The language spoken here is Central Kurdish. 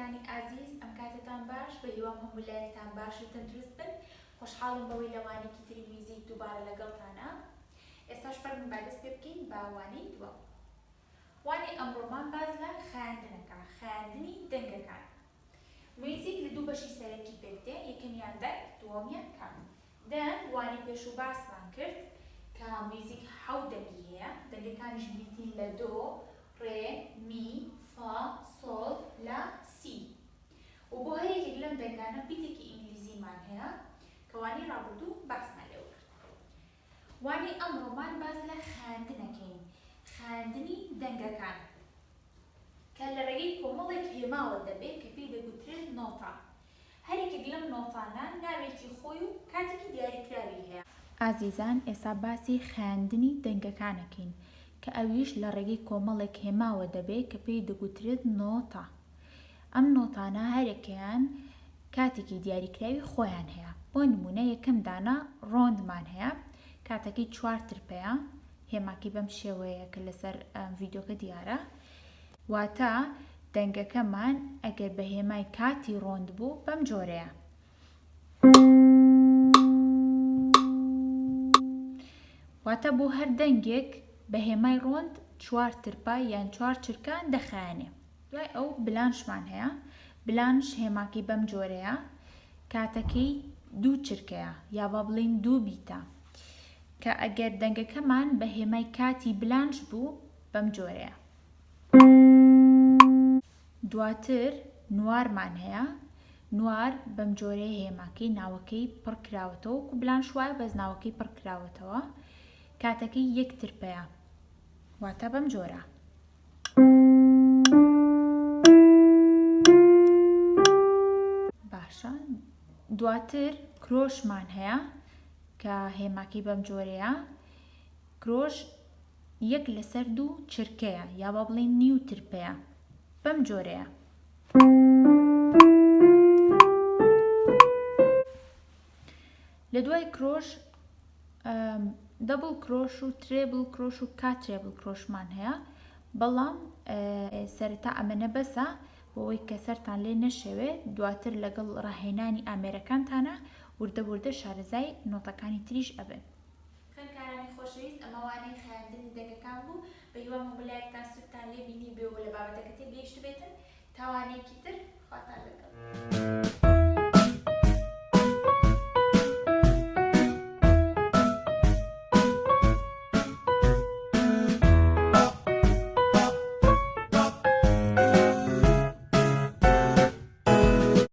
خوێنەرەکانی ئازیز ئەم کاتتان باش بە هیوام هەموو لایەکتان باش و تەندروست بن خۆشحاڵم بەوەی لە وانەیەکی تری میوزیک دووبارە لەگەڵتانە ئێستاش فەرمون با دەست پێ بکەین با وانەی دووەم. وانەی ئەمڕۆمان باز لە خایاندنەکە خایاندنی دەنگەکان. میوزیک لە دوو بەشی سەرەکی پێ دێ یەکەمیان دەنگ دووەمیان کام. دەنگ وانەی پێشوو باسمان کرد کە میوزیک حەوت دەنگی هەیە دەنگەکانیش بریتین لە دۆ ڕێ می فا سۆڵ لا سی و بۆ هەرێکێک لەم دەنگانە بیتێکی ئینگلیزیمان هەیە کە وانەی ڕابردوو باسمان لێوە کرد. وانەی ئەمڕۆمان باز لە خایاندنەکەین خایاندنی دەنگەکان کە لە ڕێگەی کۆمەڵێک هێماوە دەبێت کە پێی دەگوترێت نۆتا. هەرێکێک لەم نۆتانە ناوێکی خۆی و کاتێکی دیاریکراوی هەیە. ئازیزان ئێستا باسی خایاندنی دەنگەکانەکەین کە ئەویش لە ڕێگەی کۆمەڵێک هێماوە دەبێت کە پێی دەگوترێت نۆتا. ئەم نۆتانە هەرێکیان کاتێکی دیاریکراوی خۆیان هەیە. بۆ نمونە یەکەم دانە ڕۆندمان هەیە کاتەکەی 4 ترپەیە هێماکی بەم شێوەیە کە لەسەر ڤیدیۆکە دیارە واتە دەنگەکەمان ئەگەر بە هێمای کاتی ڕۆند بوو بەم جۆرەیە. واتە بۆ هەر دەنگێک بە هێمای ڕۆند 4 ترپە یان 4 چرکان دەخایەنێ. دوای ئەو بلانشمان هەیە بلانش هێماکی بەم جۆرەیە کاتەکەی 2 چرکەیە یا با بڵین 2 بیتە کە ئەگەر دەنگەکەمان بە هێمای کاتی بلانش بوو بەم جۆرەیە. دواتر نوارمان هەیە نوار بەم جۆرەیە هێماکەی ناوەکەی پڕ کراوەتەوە و بلانش وایە بەس ناوەکەی پڕ کراوەتەوە کاتەکەی 1 ترپەیە واتە بەم جۆرە. باشە دواتر کرۆشمان هەیە کە هێماکی بەم جۆرەیە کرۆش 1 لەسەر 2 چرکەیە یا با بڵین نیو ترپەیە بەم جۆرەیە. لە دوای کرۆش دەبڵ کرۆش و ترێبڵ کرۆش و کاترێبڵ کرۆشمان هەیە بەڵام سەرەتا ئەمەنە بەسە بۆ ئەوەی کە سەرتان لێ نەشەوێت دواتر لەگەڵ ڕاهێنانی ئامێرەکانتانە وردە وردە شارەزای نۆتەکانی تریش ئەبن. خوێندکارانی خۆشەویست ئەمە وانەی خایاندنی دەنگەکان بوو بە هیوام هەموو لایەکتان سوودتان لێ بینی بێ و لە بابەتەکە تێگەیشت بێتن تا وانەیەکی تر خواتان لەگەڵ.